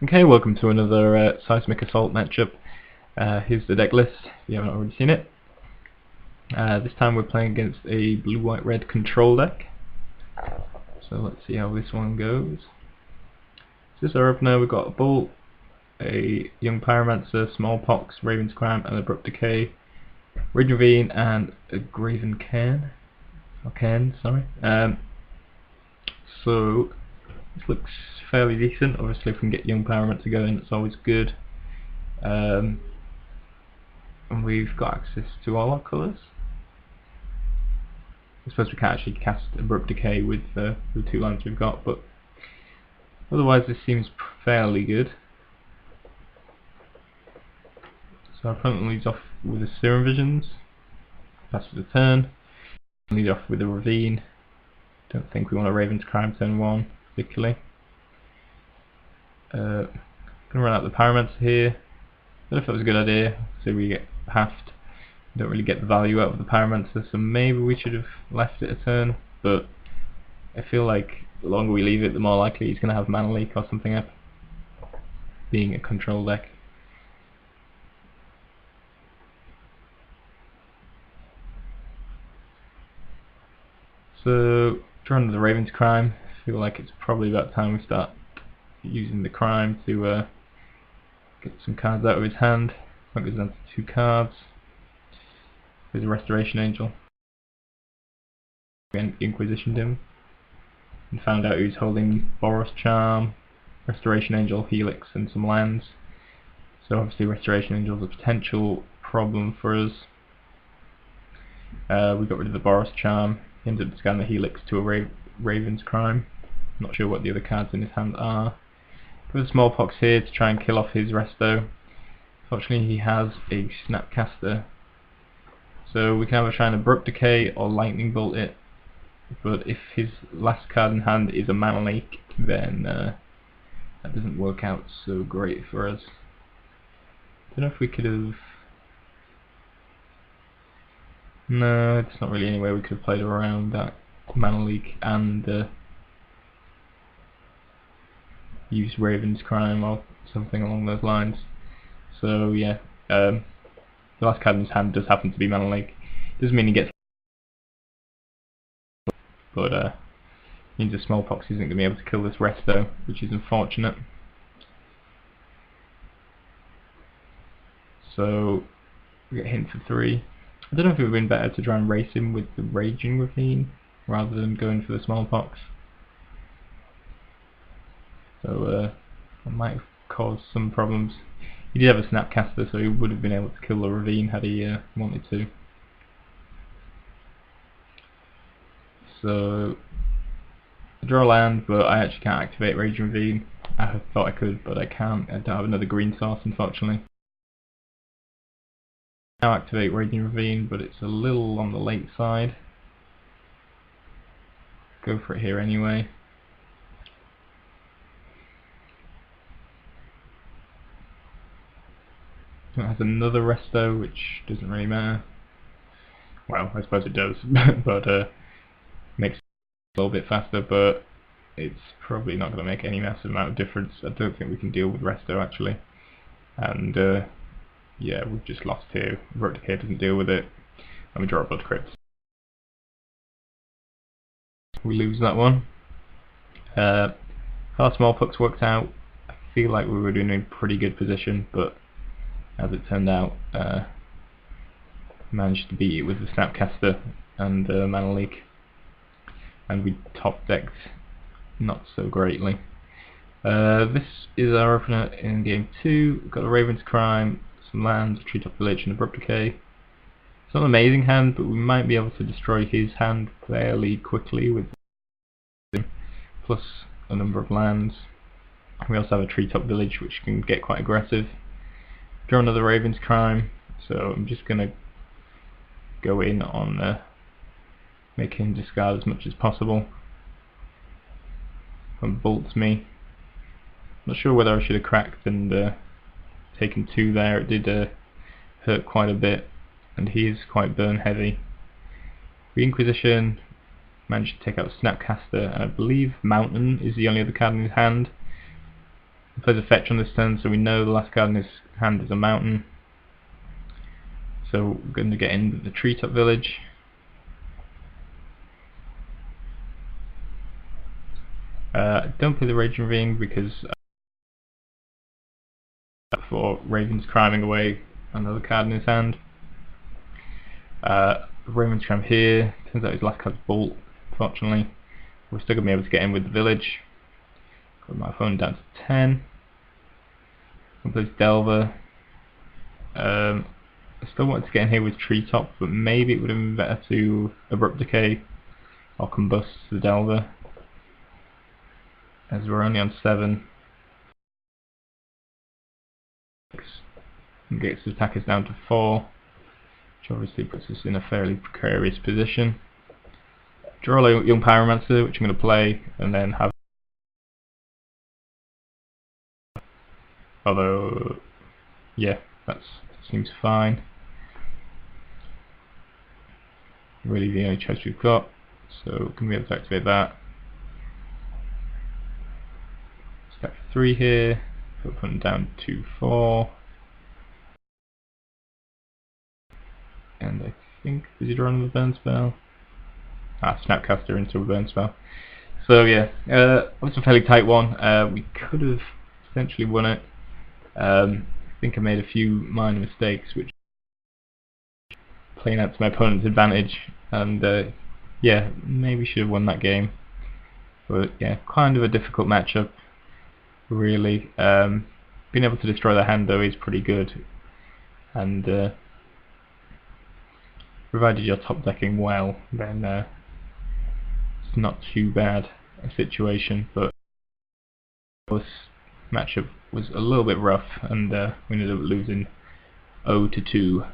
Okay, welcome to another Seismic Assault matchup. Here's the deck list, if you haven't already seen it. This time we're playing against a blue-white-red control deck. So let's see how this one goes. This is our opener. We've got a Bolt, a Young Pyromancer, Smallpox, Raven's Crime, and Abrupt Decay, Ridge Ravine, and a Graven Cairn. Or Cairn, sorry. So this looks fairly decent. Obviously if we can get Young Pyromancer going, it's always good. And we've got access to all our colours. I suppose we can't actually cast Abrupt Decay with the two lands we've got, but otherwise this seems fairly good. So our opponent leads off with a Serum Visions, passes the turn, lead off with a Ravine. Don't think we want a Raven's Crime turn 1 particularly. Gonna run out the Pyromancer here. I don't know if that was a good idea, so we get halved. Don't really get the value out of the Pyromancer, so maybe we should have left it a turn, but I feel like the longer we leave it, the more likely he's going to have Mana Leak or something up, being a control deck. So, drawing to the Raven's Crime, I feel like it's probably about time we start using the Crime to get some cards out of his hand. That goes down to 2 cards. There's a Restoration Angel. We Inquisitioned him and found out he was holding Boros Charm, Restoration Angel, Helix, and some lands. So obviously Restoration Angel is a potential problem for us. We got rid of the Boros Charm, he ended up discarding the Helix to a Raven's Crime. Not sure what the other cards in his hand are. Put a Smallpox here to try and kill off his Resto. Fortunately he has a Snapcaster, so we can either try and Abrupt Decay or Lightning Bolt it, but if his last card in hand is a Mana Leak, then that doesn't work out so great for us. Don't know if we could have... No, it's not really any way we could have played around that Mana Leak and use Raven's Crime or something along those lines. So yeah, the last card in his hand does happen to be Mana Leak. Doesn't mean he gets, but means a Smallpox isn't going to be able to kill this Resto, which is unfortunate. So we get hit for 3. I don't know if it would have been better to try and race him with the Raging Ravine rather than going for the Smallpox. So that might have caused some problems. He did have a Snapcaster, so he would have been able to kill the Ravine had he wanted to. So I draw a land, but I actually can't activate Raging Ravine. I thought I could, but I can't. I don't have another green source, unfortunately. Now activate Raging Ravine, but it's a little on the late side. Go for it here anyway. It has another Resto, which doesn't really matter. Well, I suppose it does, but makes it a little bit faster, but it's probably not going to make any massive amount of difference. I don't think we can deal with Resto actually. And yeah, we've just lost here. Abrupt Decay doesn't deal with it, and we draw a Blood Crypt. We lose that one. Our Smallpox worked out. I feel like we were in a pretty good position, but as it turned out, managed to beat it with the Snapcaster and Mana Leak, and we top decked not so greatly. This is our opener in game 2. We've got a Raven's Crime, some lands, Treetop Village, and Abrupt Decay. It's not an amazing hand, but we might be able to destroy his hand fairly quickly with plus a number of lands. We also have a Treetop Village which can get quite aggressive. Draw another Raven's Crime, so I'm just going to go in on making him discard as much as possible. And bolts me. Not sure whether I should have cracked and taken 2 there. It did hurt quite a bit, and he is quite burn heavy. We Inquisition, managed to take out Snapcaster, and I believe Mountain is the only other card in his hand. plays a fetch on this turn, so we know the last card in his hand is a mountain. So we're going to get in the treetop village. Don't play the Raging Ravine because for Raven's criming away another card in his hand. Raven's Cram here. Turns out his last card's Bolt, fortunately. We're still going to be able to get in with the village. Got my phone down to 10. Plays Delver. I still wanted to get in here with Treetop, but maybe it would have been better to Abrupt Decay or Combust the Delver, as we're only on 7. And gets the attackers down to 4, which obviously puts us in a fairly precarious position. Draw a Young Pyromancer, which I'm going to play, and then have. Although, yeah, that seems fine. Really the only choice we've got, so we're going to be able to activate that. Step 3 here, put them down to 4. And I think, did you draw another burn spell? Snapcaster into a burn spell. So yeah, it was a fairly tight one. We could have potentially won it. I think I made a few minor mistakes, which playing out to my opponent's advantage, and yeah, maybe should have won that game. But yeah, kind of a difficult matchup, really. Being able to destroy their hand though is pretty good, and provided you're top decking well, then it's not too bad a situation. But this matchup was a little bit rough, and we ended up losing 0-2.